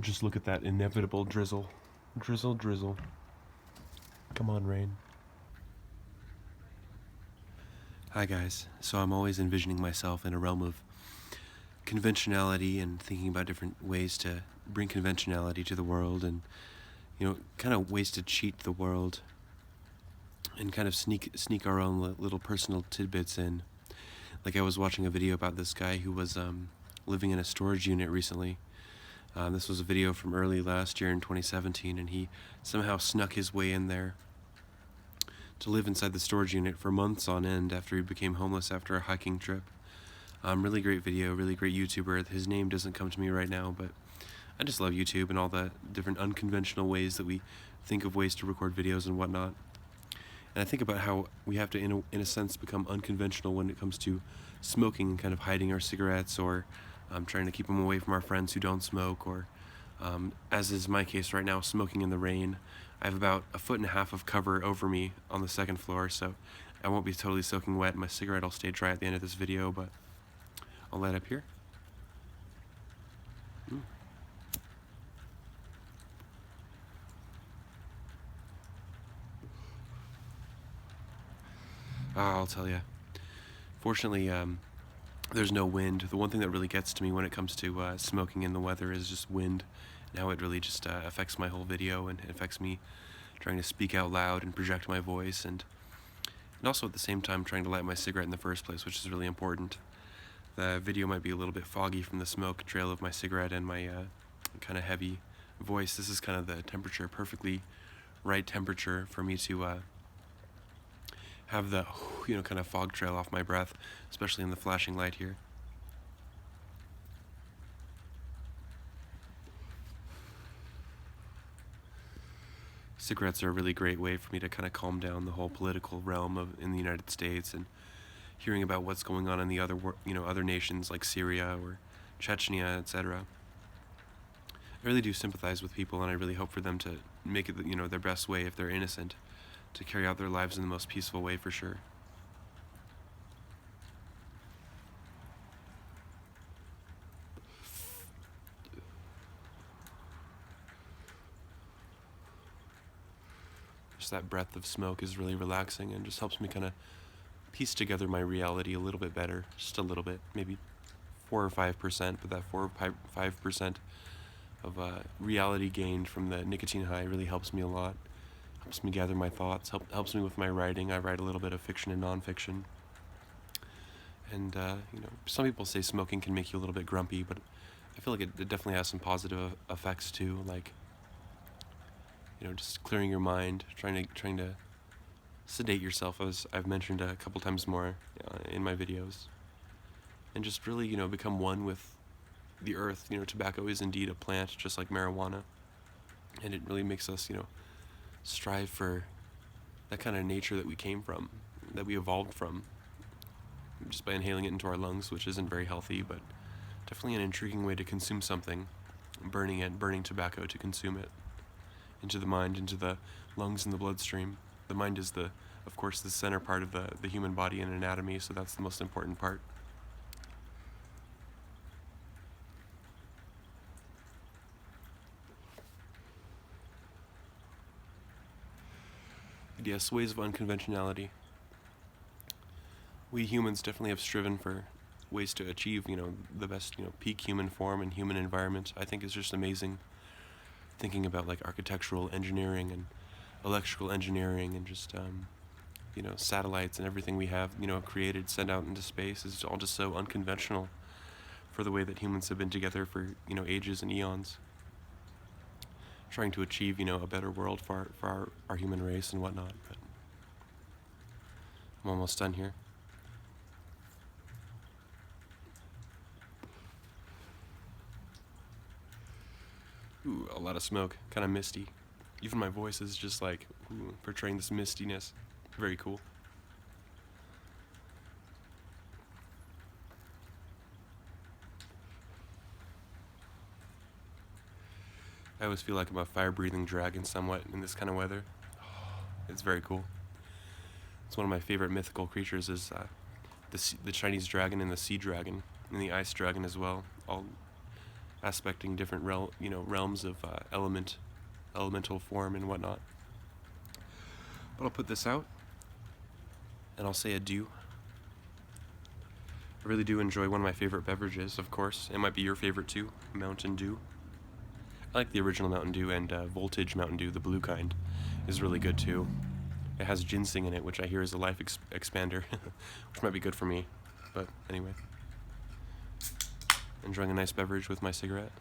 Just look at that inevitable drizzle. Drizzle, drizzle. Come on, rain. Hi guys. So I'm always envisioning myself in a realm of conventionality and thinking about different ways to bring conventionality to the world and, kind of ways to cheat the world and kind of sneak our own little personal tidbits in. Like I was watching a video about this guy who was living in a storage unit recently. This was a video from early last year in 2017, and he somehow snuck his way in there to live inside the storage unit for months on end after he became homeless after a hiking trip. Really great video, really great YouTuber. His name doesn't come to me right now, but I just love YouTube and all the different unconventional ways that we think of ways to record videos and whatnot. And I think about how we have to, in a sense, become unconventional when it comes to smoking and kind of hiding our cigarettes or trying to keep them away from our friends who don't smoke, or as is my case right now, smoking in the rain. I have about 1.5 feet of cover over me on the second floor, so I won't be totally soaking wet. My cigarette will stay dry at the end of this video, but I'll light up here. I'll tell you. Fortunately, there's no wind. The one thing that really gets to me when it comes to smoking in the weather is just wind, and how it really just affects my whole video, and it affects me trying to speak out loud and project my voice, and also at the same time trying to light my cigarette in the first place, which is really important. The video might be a little bit foggy from the smoke trail of my cigarette and my kind of heavy voice. This is kind of the temperature, perfectly right temperature for me to have the kind of fog trail off my breath, especially in the flashing light here. Cigarettes are a really great way for me to kind of calm down the whole political realm in the United States, and hearing about what's going on in the other nations like Syria or Chechnya, etc. I really do sympathize with people, and I really hope for them to make it their best way, if they're innocent, to carry out their lives in the most peaceful way, for sure. Just that breath of smoke is really relaxing and just helps me kind of piece together my reality a little bit better, just a little bit, maybe 4 or 5%, but that 4 or 5% of reality gained from the nicotine high really helps me a lot. Helps me gather my thoughts, helps me with my writing. I write a little bit of fiction and nonfiction. And, some people say smoking can make you a little bit grumpy, but I feel like it definitely has some positive effects too, like, just clearing your mind, trying to sedate yourself, as I've mentioned a couple times more in my videos. And just really, become one with the earth. Tobacco is indeed a plant, just like marijuana. And it really makes us, strive for that kind of nature that we came from, that we evolved from, just by inhaling it into our lungs, which isn't very healthy, but definitely an intriguing way to consume something, burning tobacco to consume it into the mind, into the lungs and the bloodstream. The mind is of course, the center part of the human body and anatomy, so that's the most important part. Yes, ways of unconventionality. We humans definitely have striven for ways to achieve, the best, peak human form and human environment. I think it's just amazing thinking about like architectural engineering and electrical engineering and just, satellites and everything we have, created, sent out into space is all just so unconventional for the way that humans have been together for, ages and eons, trying to achieve, a better world for our human race and whatnot. But I'm almost done here. Ooh, a lot of smoke, kind of misty. Even my voice is just like portraying this mistiness. Very cool. I always feel like I'm a fire-breathing dragon somewhat in this kind of weather. It's very cool. It's one of my favorite mythical creatures is the Chinese dragon and the sea dragon, and the ice dragon as well. All aspecting different realms of elemental form and whatnot. But I'll put this out, and I'll say adieu. I really do enjoy one of my favorite beverages, of course. It might be your favorite too, Mountain Dew. I like the original Mountain Dew, and Voltage Mountain Dew, the blue kind, is really good too. It has ginseng in it, which I hear is a life expander, which might be good for me. But anyway, enjoying a nice beverage with my cigarette.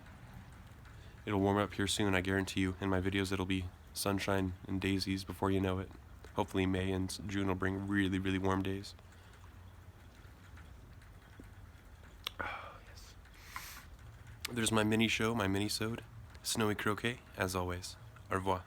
It'll warm up here soon, I guarantee you. In my videos, it'll be sunshine and daisies before you know it. Hopefully May and June will bring really, really warm days. There's my mini show, my mini-sode. Snowy croquet, as always. Au revoir.